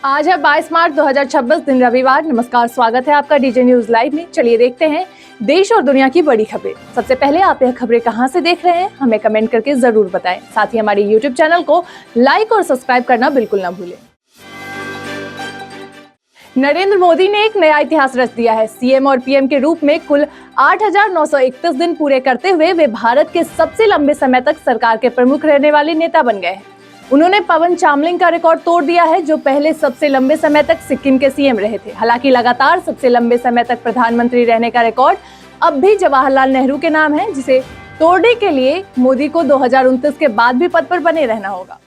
आज है 22 मार्च 2026 दिन रविवार। नमस्कार, स्वागत है आपका डीजे न्यूज लाइव में। चलिए देखते हैं देश और दुनिया की बड़ी खबरें। सबसे पहले आप यह खबरें कहां से देख रहे हैं हमें कमेंट करके जरूर बताएं। साथ ही हमारे यूट्यूब चैनल को लाइक और सब्सक्राइब करना बिल्कुल ना भूलें। नरेंद्र मोदी ने एक नया इतिहास रच दिया है। सीएम और पीएम के रूप में कुल 8,931 दिन पूरे करते हुए वे भारत के सबसे लंबे समय तक सरकार के प्रमुख रहने वाले नेता बन गए हैं। उन्होंने पवन चामलिंग का रिकॉर्ड तोड़ दिया है, जो पहले सबसे लंबे समय तक सिक्किम के सीएम रहे थे। हालांकि लगातार सबसे लंबे समय तक प्रधानमंत्री रहने का रिकॉर्ड अब भी जवाहरलाल नेहरू के नाम है, जिसे तोड़ने के लिए मोदी को 2029 के बाद भी पद पर बने रहना होगा।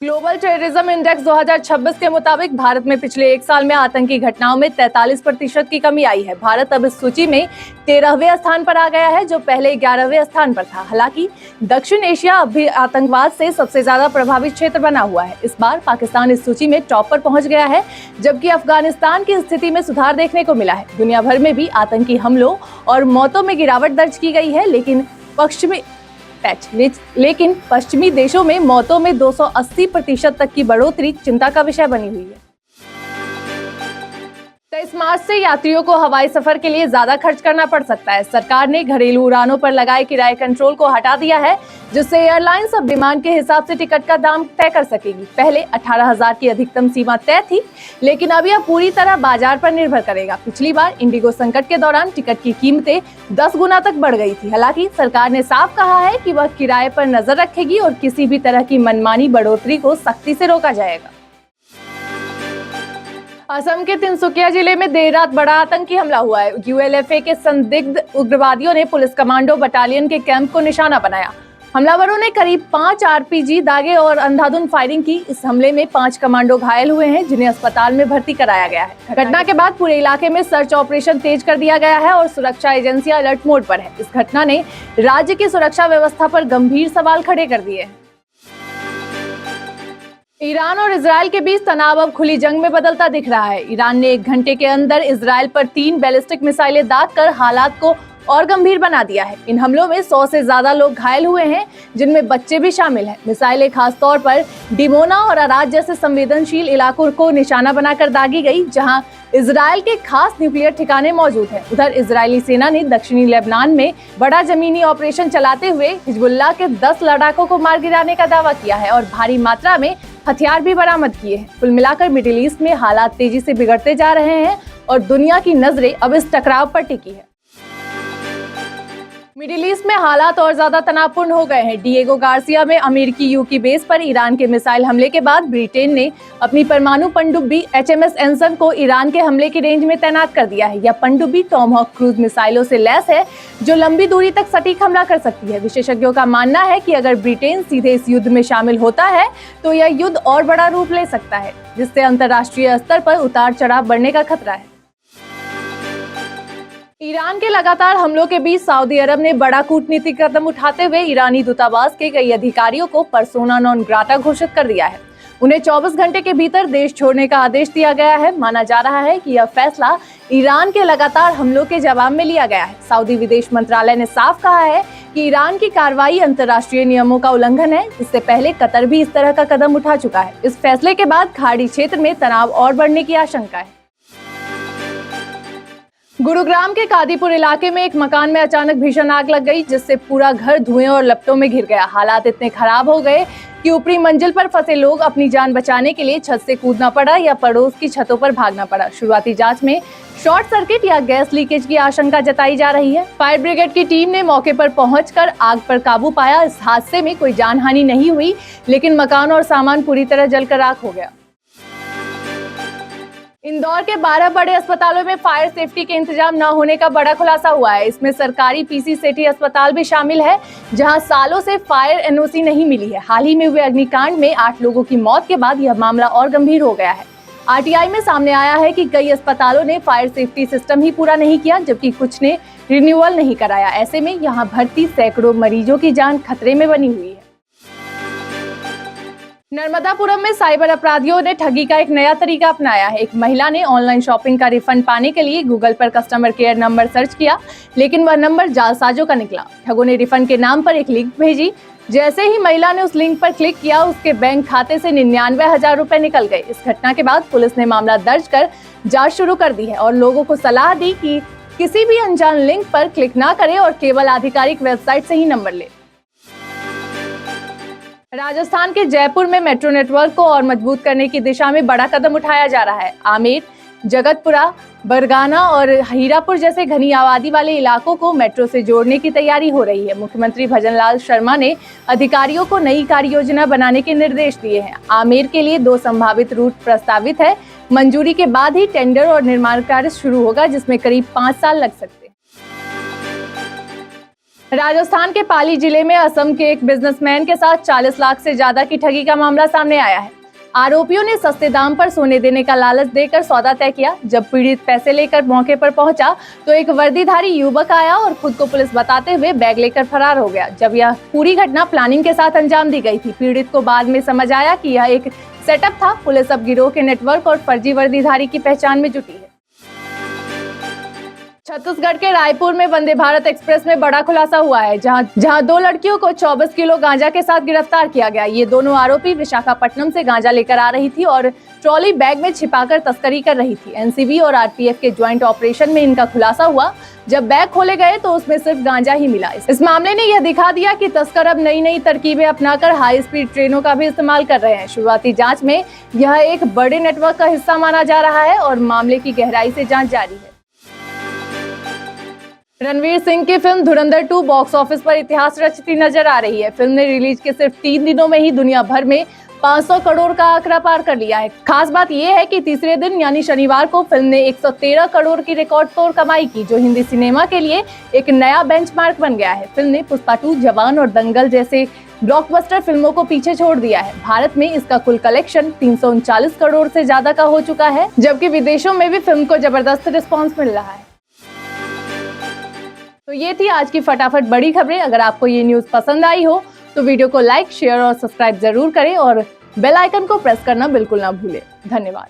ग्लोबल टेररिज्म इंडेक्स 2026 के मुताबिक भारत में पिछले एक साल में आतंकी घटनाओं में 43% की कमी आई है। भारत अब इस सूची में 13वें स्थान पर आ गया है, जो पहले 11वें स्थान पर था। हालांकि दक्षिण एशिया अब भी आतंकवाद से सबसे ज्यादा प्रभावित क्षेत्र बना हुआ है। इस बार पाकिस्तान इस सूची में टॉप पर पहुंच गया है, जबकि अफगानिस्तान की स्थिति में सुधार देखने को मिला है। दुनिया भर में भी आतंकी हमलों और मौतों में गिरावट दर्ज की गई है, लेकिन पश्चिमी देशों में मौतों में 280% तक की बढ़ोतरी चिंता का विषय बनी हुई है। 23 मार्च से यात्रियों को हवाई सफर के लिए ज्यादा खर्च करना पड़ सकता है। सरकार ने घरेलू उड़ानों पर लगाए किराए कंट्रोल को हटा दिया है, जिससे एयरलाइंस अब डिमांड के हिसाब से टिकट का दाम तय कर सकेगी। पहले 18,000 की अधिकतम सीमा तय थी, लेकिन अब यह पूरी तरह बाजार पर निर्भर करेगा। पिछली बार इंडिगो संकट के दौरान टिकट की कीमतें 10 गुना तक बढ़ गई थी। हालांकि सरकार ने साफ कहा है कि वह किराए पर नजर रखेगी और किसी भी तरह की मनमानी बढ़ोतरी को सख्ती से रोका जाएगा। असम के तिनसुकिया जिले में देर रात बड़ा आतंकी हमला हुआ है। यूएलएफए के संदिग्ध उग्रवादियों ने पुलिस कमांडो बटालियन के कैंप को निशाना बनाया। हमलावरों ने करीब 5 आरपीजी दागे और अंधाधुंध फायरिंग की। इस हमले में 5 कमांडो घायल हुए हैं, जिन्हें अस्पताल में भर्ती कराया गया है। घटना के बाद पूरे इलाके में सर्च ऑपरेशन तेज कर दिया गया है और सुरक्षा एजेंसियां अलर्ट मोड पर है। इस घटना ने राज्य की सुरक्षा व्यवस्था पर गंभीर सवाल खड़े कर दिए हैं। ईरान और इजरायल के बीच तनाव अब खुली जंग में बदलता दिख रहा है। ईरान ने 1 घंटे के अंदर इजरायल पर 3 बैलिस्टिक मिसाइलें दागकर हालात को और गंभीर बना दिया है। इन हमलों में 100 से ज्यादा लोग घायल हुए हैं, जिनमें बच्चे भी शामिल हैं। मिसाइलें खासतौर पर डिमोना और अराद जैसे संवेदनशील इलाकों को निशाना बनाकर दागी गई, जहां इजरायल के खास न्यूक्लियर ठिकाने मौजूद हैं। उधर इजरायली सेना ने दक्षिणी लेबनान में बड़ा जमीनी ऑपरेशन चलाते हुए हिजबुल्लाह के 10 लड़ाकों को मार गिराने का दावा किया है और भारी मात्रा में हथियार भी बरामद किए हैं। कुल मिलाकर मिडिल ईस्ट में हालात तेजी से बिगड़ते जा रहे हैं और दुनिया की नजरें अब इस टकराव पर टिकी है। मिडिल ईस्ट में हालात और ज्यादा तनावपूर्ण हो गए हैं। डिएगो गार्सिया में अमेरिकी यूकी बेस पर ईरान के मिसाइल हमले के बाद ब्रिटेन ने अपनी परमाणु पनडुब्बी HMS एंसन को ईरान के हमले की रेंज में तैनात कर दिया है। यह पनडुब्बी टॉमहॉक क्रूज मिसाइलों से लैस है, जो लंबी दूरी तक सटीक हमला कर सकती है। विशेषज्ञों का मानना है कि अगर ब्रिटेन सीधे इस युद्ध में शामिल होता है तो यह युद्ध और बड़ा रूप ले सकता है, जिससे अंतर्राष्ट्रीय स्तर पर उतार चढ़ाव बढ़ने का खतरा है। ईरान के लगातार हमलों के बीच सऊदी अरब ने बड़ा कूटनीतिक कदम उठाते हुए ईरानी दूतावास के कई अधिकारियों को पर्सोना नॉन ग्राटा घोषित कर दिया है। उन्हें 24 घंटे के भीतर देश छोड़ने का आदेश दिया गया है। माना जा रहा है कि यह फैसला ईरान के लगातार हमलों के जवाब में लिया गया है। सऊदी विदेश मंत्रालय ने साफ कहा है कि ईरान की कार्रवाई अंतर्राष्ट्रीय नियमों का उल्लंघन है। इससे पहले कतर भी इस तरह का कदम उठा चुका है। इस फैसले के बाद खाड़ी क्षेत्र में तनाव और बढ़ने की आशंका है। गुरुग्राम के कादीपुर इलाके में एक मकान में अचानक भीषण आग लग गई, जिससे पूरा घर धुएं और लपटों में घिर गया। हालात इतने खराब हो गए कि ऊपरी मंजिल पर फंसे लोग अपनी जान बचाने के लिए छत से कूदना पड़ा या पड़ोस की छतों पर भागना पड़ा। शुरुआती जांच में शॉर्ट सर्किट या गैस लीकेज की आशंका जताई जा रही है। फायर ब्रिगेड की टीम ने मौके पर पहुंचकर आग पर काबू पाया। इस हादसे में कोई जानहानि नहीं हुई, लेकिन मकान और सामान पूरी तरह जलकर राख हो गया। इंदौर के 12 बड़े अस्पतालों में फायर सेफ्टी के इंतजाम न होने का बड़ा खुलासा हुआ है। इसमें सरकारी पीसी सेठी अस्पताल भी शामिल है, जहां सालों से फायर एनओसी नहीं मिली है। हाल ही में हुए अग्निकांड में 8 लोगों की मौत के बाद यह मामला और गंभीर हो गया है। आरटीआई में सामने आया है कि कई अस्पतालों ने फायर सेफ्टी सिस्टम ही पूरा नहीं किया, जबकि कुछ ने रिन्यूअल नहीं कराया। ऐसे में यहाँ भर्ती सैकड़ों मरीजों की जान खतरे में बनी हुई है। नर्मदापुरम में साइबर अपराधियों ने ठगी का एक नया तरीका अपनाया है। एक महिला ने ऑनलाइन शॉपिंग का रिफंड पाने के लिए गूगल पर कस्टमर केयर नंबर सर्च किया, लेकिन वह नंबर जालसाजों का निकला। ठगों ने रिफंड के नाम पर एक लिंक भेजी, जैसे ही महिला ने उस लिंक पर क्लिक किया, उसके बैंक खाते से 99,000 रुपए निकल गए। इस घटना के बाद पुलिस ने मामला दर्ज कर जांच शुरू कर दी है और लोगों को सलाह दी कि किसी भी अनजान लिंक पर क्लिक ना करें और केवल आधिकारिक वेबसाइट से ही नंबर लें। राजस्थान के जयपुर में मेट्रो नेटवर्क को और मजबूत करने की दिशा में बड़ा कदम उठाया जा रहा है। आमेर, जगतपुरा, बरगाना और हीरापुर जैसे घनी आबादी वाले इलाकों को मेट्रो से जोड़ने की तैयारी हो रही है। मुख्यमंत्री भजनलाल शर्मा ने अधिकारियों को नई कार्य योजना बनाने के निर्देश दिए हैं। आमेर के लिए 2 संभावित रूट प्रस्तावित है। मंजूरी के बाद ही टेंडर और निर्माण कार्य शुरू होगा, जिसमें करीब 5 साल लग सकते हैं। राजस्थान के पाली जिले में असम के एक बिजनेसमैन के साथ 40 लाख से ज्यादा की ठगी का मामला सामने आया है। आरोपियों ने सस्ते दाम पर सोने देने का लालच देकर सौदा तय किया। जब पीड़ित पैसे लेकर मौके पर पहुंचा तो एक वर्दीधारी युवक आया और खुद को पुलिस बताते हुए बैग लेकर फरार हो गया। जब यह पूरी घटना प्लानिंग के साथ अंजाम दी गई थी, पीड़ित को बाद में समझ आया कि यह एक सेटअप था। पुलिस अब गिरोह के नेटवर्क और फर्जी वर्दीधारी की पहचान में जुटी है। छत्तीसगढ़ के रायपुर में वंदे भारत एक्सप्रेस में बड़ा खुलासा हुआ है, जहां 2 लड़कियों को 24 किलो गांजा के साथ गिरफ्तार किया गया। ये दोनों आरोपी विशाखापट्टनम से गांजा लेकर आ रही थी और ट्रॉली बैग में छिपाकर तस्करी कर रही थी। एनसीबी और आरपीएफ के ज्वाइंट ऑपरेशन में इनका खुलासा हुआ। जब बैग खोले गए तो उसमें सिर्फ गांजा ही मिला। इस मामले ने यह दिखा दिया कि तस्कर अब नई तरकीबें अपनाकर हाई स्पीड ट्रेनों का भी इस्तेमाल कर रहे हैं। शुरुआती जाँच में यह एक बड़े नेटवर्क का हिस्सा माना जा रहा है और मामले की गहराई से जाँच जारी है। रणवीर सिंह की फिल्म धुरंधर 2 बॉक्स ऑफिस पर इतिहास रचती नजर आ रही है। फिल्म ने रिलीज के सिर्फ 3 दिनों में ही दुनिया भर में 500 करोड़ का आंकड़ा पार कर लिया है। खास बात यह है कि तीसरे दिन यानी शनिवार को फिल्म ने 113 करोड़ की रिकॉर्ड तोड़ कमाई की, जो हिंदी सिनेमा के लिए एक नया बेंचमार्क बन गया है। फिल्म ने पुष्पा 2, जवान और दंगल जैसे ब्लॉकबस्टर फिल्मों को पीछे छोड़ दिया है। भारत में इसका कुल कलेक्शन 339 करोड़ से ज्यादा का हो चुका है, जबकि विदेशों में भी फिल्म को जबरदस्त रिस्पॉन्स मिल रहा है। तो ये थी आज की फटाफट बड़ी खबरें। अगर आपको ये न्यूज़ पसंद आई हो तो वीडियो को लाइक, शेयर और सब्सक्राइब जरूर करें और बेल आइकन को प्रेस करना बिल्कुल ना भूलें। धन्यवाद।